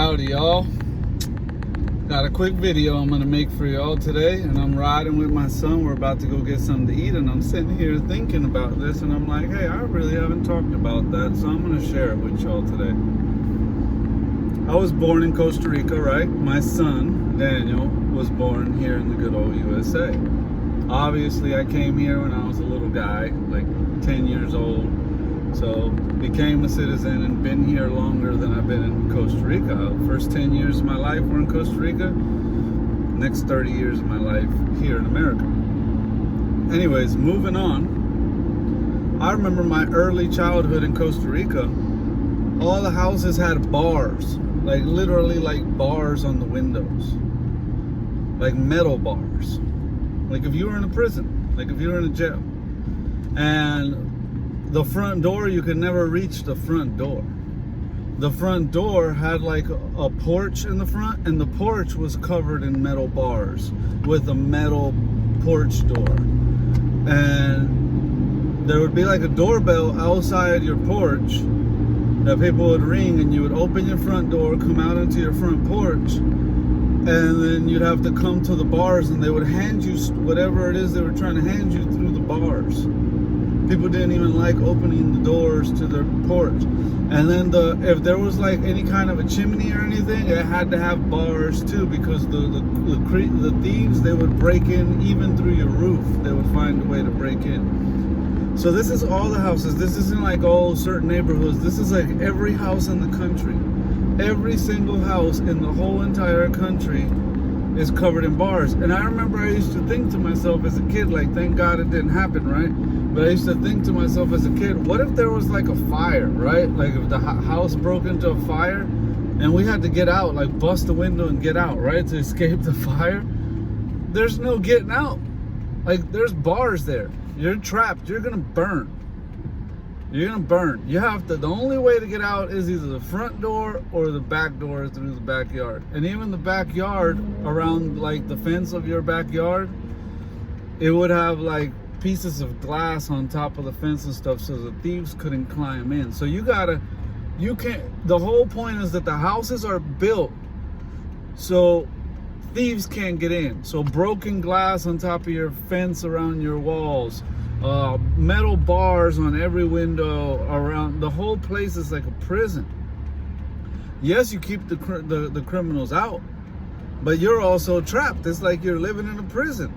Howdy y'all. Got a quick video I'm gonna make for y'all today, and I'm riding with my son. We're about to go get something to eat, and I'm sitting here thinking about this, and I'm like, hey, I really haven't talked about that, so I'm gonna share it with y'all today. I was born in Costa Rica, right? My son, Daniel, was born here in the good old USA. Obviously, I came here when I was a little guy, like 10 years old. So became a citizen and been here longer than I've been in Costa Rica. First 10 years of my life were in Costa Rica. Next 30 years of my life here in America. Anyways, moving on. I remember my early childhood in Costa Rica. All the houses had bars, like literally like bars on the windows. Like metal bars. Like if you were in a prison, like if you were in a jail. And the front door, you could never reach the front door. The front door had like a porch in the front, and the porch was covered in metal bars with a metal porch door. And there would be like a doorbell outside your porch that people would ring, and you would open your front door, come out into your front porch, and then you'd have to come to the bars, and they would hand you whatever it is they were trying to hand you through the bars. People didn't even like opening the doors to their porch. And then if there was like any kind of a chimney or anything, it had to have bars too, because the thieves, they would break in even through your roof. They would find a way to break in. So this is all the houses. This isn't like all certain neighborhoods. This is like every house in the country. Every single house in the whole entire country is covered in bars. And I remember I used to think to myself as a kid, like, thank God it didn't happen, right? But I used to think to myself as a kid, what if there was like a fire, right? Like if the house broke into a fire and we had to get out, like bust the window and get out, right? To escape the fire. There's no getting out. Like there's bars there. You're trapped. You're gonna burn. You're gonna burn. You have to, the only way to get out is either the front door or the back door through the backyard. And even the backyard, around like the fence of your backyard, it would have like pieces of glass on top of the fence and stuff, so the thieves couldn't climb in. So the whole point is that the houses are built so thieves can't get in. So broken glass on top of your fence, around your walls, metal bars on every window, around the whole place is like a prison. Yes, you keep the criminals out, but you're also trapped. It's like you're living in a prison,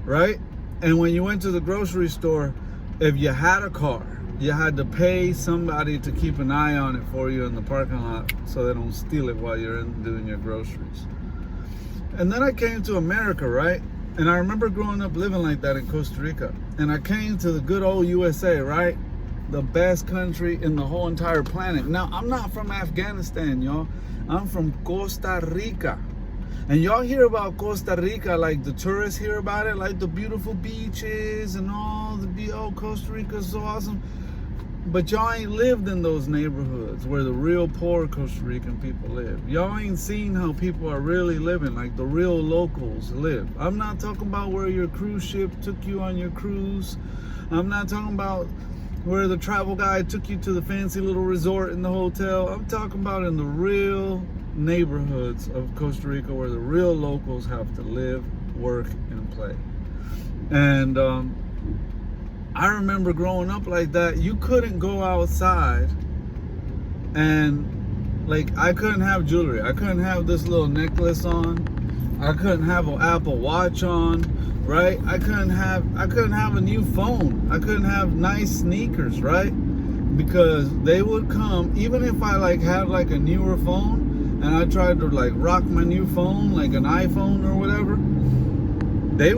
right? And when you went to the grocery store, if you had a car, you had to pay somebody to keep an eye on it for you in the parking lot so they don't steal it while you're doing your groceries. And then I came to America, right? And I remember growing up living like that in Costa Rica. And I came to the good old USA, right? The best country in the whole entire planet. Now, I'm not from Afghanistan, y'all. I'm from Costa Rica. And y'all hear about Costa Rica, like the tourists hear about it, like the beautiful beaches and all oh, Costa Rica is so awesome. But y'all ain't lived in those neighborhoods where the real poor Costa Rican people live. Y'all ain't seen how people are really living, like the real locals live. I'm not talking about where your cruise ship took you on your cruise. I'm not talking about where the travel guide took you to the fancy little resort in the hotel. I'm talking about in the real neighborhoods of Costa Rica where the real locals have to live, work, and play. And I remember growing up like that. You couldn't go outside and like I couldn't have jewelry. I couldn't have this little necklace on. I couldn't have an Apple Watch on, right? I couldn't have a new phone. I couldn't have nice sneakers, right? Because they would come, even if I like had like a newer phone, and I tried to like rock my new phone, like an iPhone or whatever, they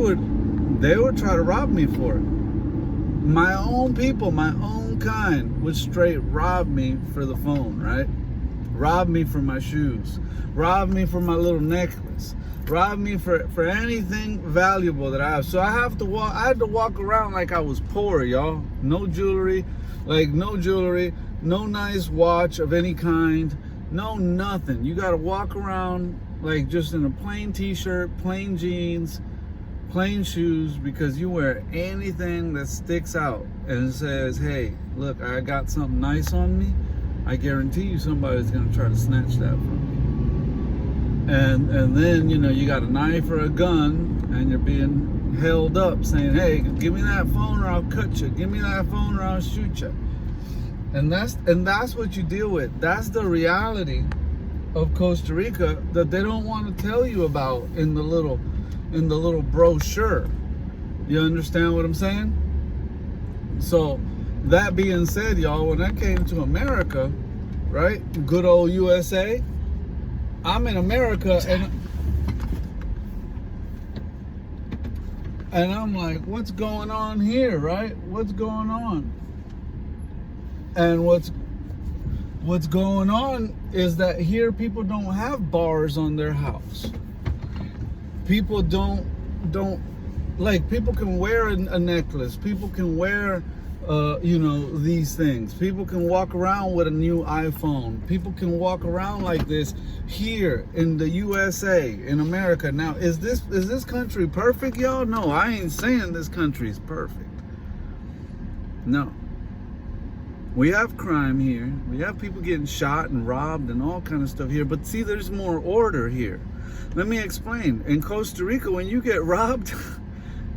would try to rob me for it. My own people, my own kind would straight rob me for the phone, right? Rob me for my shoes, rob me for my little necklace, rob me for anything valuable that I have. So I had to walk around like I was poor, y'all. No jewelry, no nice watch of any kind. No, nothing. You got to walk around like just in a plain t-shirt, plain jeans, plain shoes, because you wear anything that sticks out and says, hey, look, I got something nice on me. I guarantee you somebody's gonna try to snatch that from you. And then, you know, you got a knife or a gun and you're being held up saying, hey, give me that phone or I'll cut you. Give me that phone or I'll shoot you. And that's what you deal with. That's the reality of Costa Rica that they don't want to tell you about in the little brochure. You understand what I'm saying? So that being said, y'all, when I came to America, right, good old USA, I'm in America and I'm like, what's going on here, right? What's going on? And what's going on is that here people don't have bars on their house. People don't like, people can wear a necklace. People can wear, you know, these things. People can walk around with a new iPhone. People can walk around like this here in the USA, in America. Now, is this country perfect, y'all? No, I ain't saying this country is perfect. No. We have crime here. We have people getting shot and robbed and all kind of stuff here. But see, there's more order here. Let me explain. In Costa Rica, when you get robbed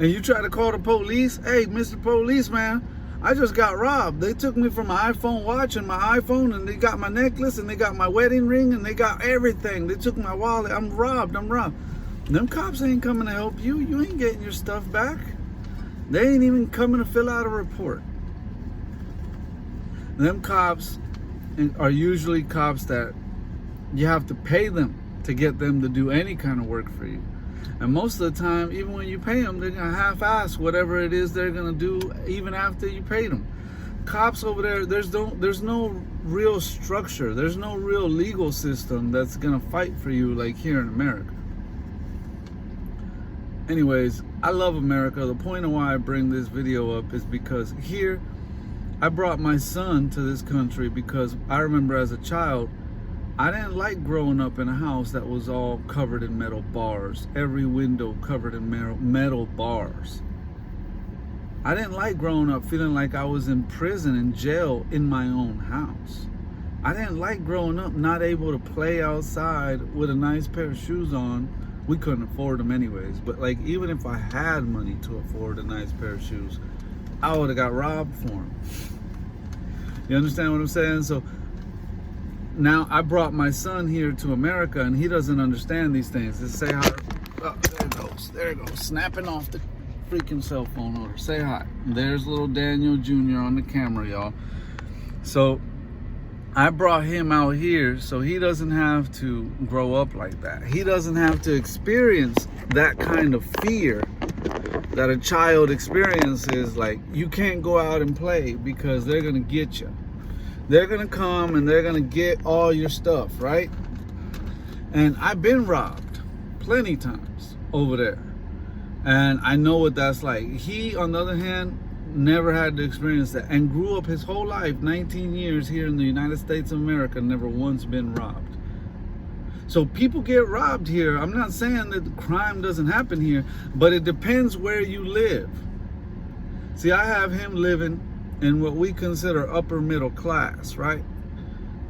and you try to call the police, hey, Mr. Policeman, I just got robbed. They took me from my iPhone watch and my iPhone, and they got my necklace, and they got my wedding ring, and they got everything. They took my wallet. I'm robbed. Them cops ain't coming to help you. You ain't getting your stuff back. They ain't even coming to fill out a report. Them cops are usually cops that you have to pay them to get them to do any kind of work for you. And most of the time, even when you pay them, they're going to half-ass whatever it is they're going to do even after you pay them. Cops over there, there's no real structure. There's no real legal system that's going to fight for you like here in America. Anyways, I love America. The point of why I bring this video up is because here, I brought my son to this country because I remember as a child, I didn't like growing up in a house that was all covered in metal bars. Every window covered in metal bars. I didn't like growing up feeling like I was in prison, in jail, in my own house. I didn't like growing up not able to play outside with a nice pair of shoes on. We couldn't afford them anyways. But like, even if I had money to afford a nice pair of shoes, I would have got robbed for them. You understand what I'm saying? So now I brought my son here to America, and he doesn't understand these things. Just say hi. Oh, there it goes. Snapping off the freaking cell phone order. Say hi. There's little Daniel Jr. on the camera, y'all. So I brought him out here so he doesn't have to grow up like that. He doesn't have to experience that kind of fear that a child experiences. Like, you can't go out and play because they're gonna get you. They're gonna come and they're gonna get all your stuff, right? And I've been robbed plenty times over there, and I know what that's like. He, on the other hand, never had to experience that and grew up his whole life, 19 years here in the United States of America, never once been robbed. So people get robbed here. I'm not saying that crime doesn't happen here, but it depends where you live. See, I have him living in what we consider upper middle class, right?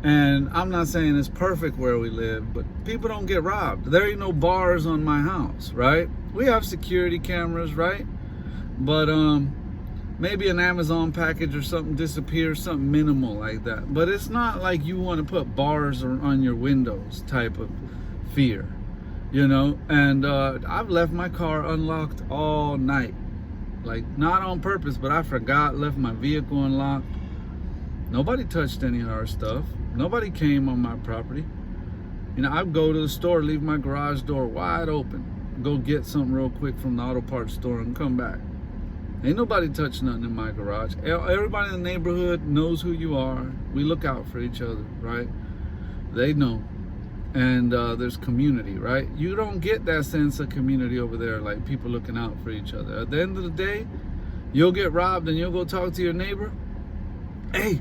And I'm not saying it's perfect where we live, but people don't get robbed. There ain't no bars on my house, right? We have security cameras, right? But maybe an Amazon package or something disappears, something minimal like that. But it's not like you want to put bars on your windows type of fear, you know? And I've left my car unlocked all night. Like, not on purpose, but I forgot, left my vehicle unlocked. Nobody touched any of our stuff. Nobody came on my property. You know, I'd go to the store, leave my garage door wide open, go get something real quick from the auto parts store and come back. Ain't nobody touched nothing in my garage. Everybody in the neighborhood knows who you are. We look out for each other, right? They know. And there's community, right? You don't get that sense of community over there, like people looking out for each other. At the end of the day, you'll get robbed and you'll go talk to your neighbor. Hey,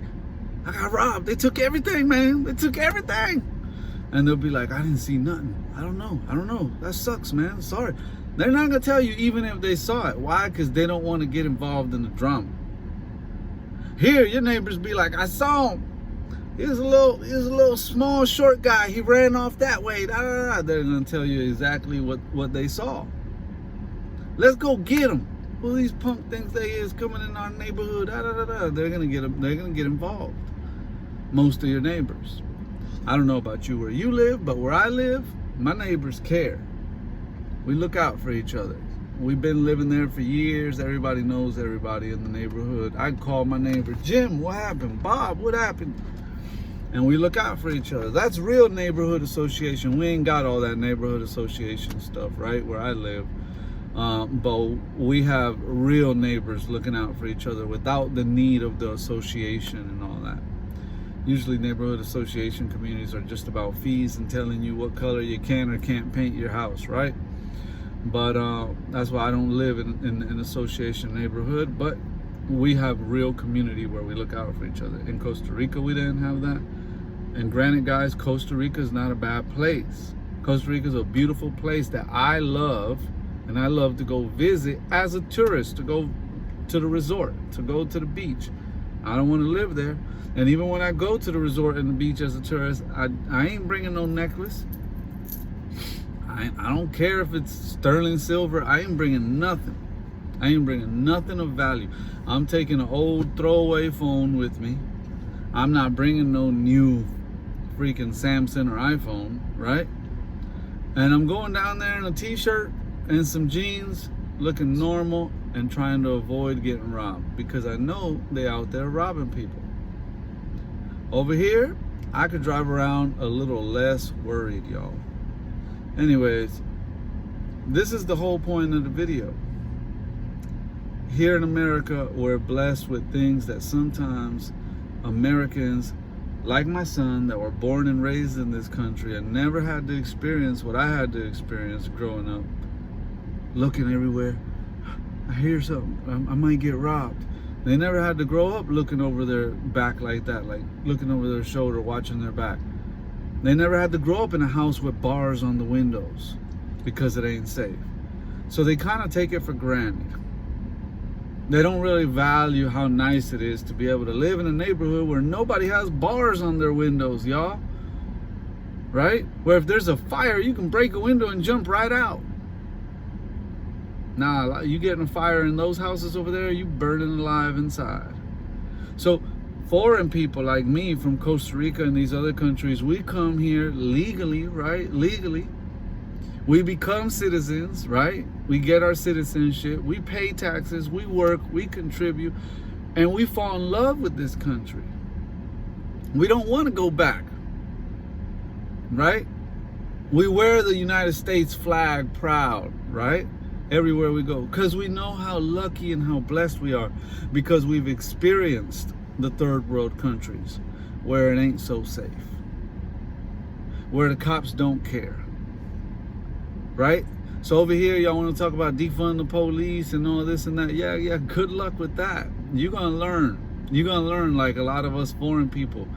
I got robbed. They took everything, man. They took everything. And they'll be like, I didn't see nothing. I don't know. That sucks, man. Sorry. They're not going to tell you even if they saw it. Why? Because they don't want to get involved in the drama. Here, your neighbors be like, I saw him. He was a little small, short guy. He ran off that way. Da, da, da. They're gonna tell you exactly what they saw. Let's go get them. Who these punk things they is coming in our neighborhood? Da, da, da, da. They're gonna get them. They're gonna get involved. Most of your neighbors. I don't know about you where you live, but where I live, my neighbors care. We look out for each other. We've been living there for years. Everybody knows everybody in the neighborhood. I call my neighbor, Jim, what happened? Bob, what happened? And we look out for each other. That's real neighborhood association. We ain't got all that neighborhood association stuff, right, where I live. But we have real neighbors looking out for each other without the need of the association and all that. Usually neighborhood association communities are just about fees and telling you what color you can or can't paint your house, right? But that's why I don't live in an association neighborhood. But we have real community where we look out for each other. In Costa Rica, we didn't have that. And granted, guys, Costa Rica is not a bad place. Costa Rica is a beautiful place that I love, and I love to go visit as a tourist, to go to the resort, to go to the beach. I don't want to live there. And even when I go to the resort and the beach as a tourist, I ain't bringing no necklace. I don't care if it's sterling silver. I ain't bringing nothing. I ain't bringing nothing of value. I'm taking an old throwaway phone with me. I'm not bringing no new freaking Samsung or iPhone, right? And I'm going down there in a t-shirt and some jeans, looking normal and trying to avoid getting robbed, because I know they out there robbing people. Over here, I could drive around a little less worried, y'all. Anyways, this is the whole point of the video. Here in America, we're blessed with things that sometimes Americans, like my son, that were born and raised in this country and never had to experience what I had to experience growing up. Looking everywhere. I hear something. I might get robbed. They never had to grow up looking over their back like that, like looking over their shoulder, watching their back. They never had to grow up in a house with bars on the windows because it ain't safe. So they kind of take it for granted. They don't really value how nice it is to be able to live in a neighborhood where nobody has bars on their windows, y'all. Right? Where if there's a fire, you can break a window and jump right out. Nah, you get in a fire in those houses over there, you burning alive inside. So foreign people like me from Costa Rica and these other countries, we come here legally, right? Legally. We become citizens, right? We get our citizenship. We pay taxes. We work. We contribute. And we fall in love with this country. We don't want to go back, right? We wear the United States flag proud, right? Everywhere we go, because we know how lucky and how blessed we are, because we've experienced the third world countries where it ain't so safe, where the cops don't care, right? So over here, y'all want to talk about defund the police and all this and that. Yeah, good luck with that. You're gonna learn like a lot of us foreign people.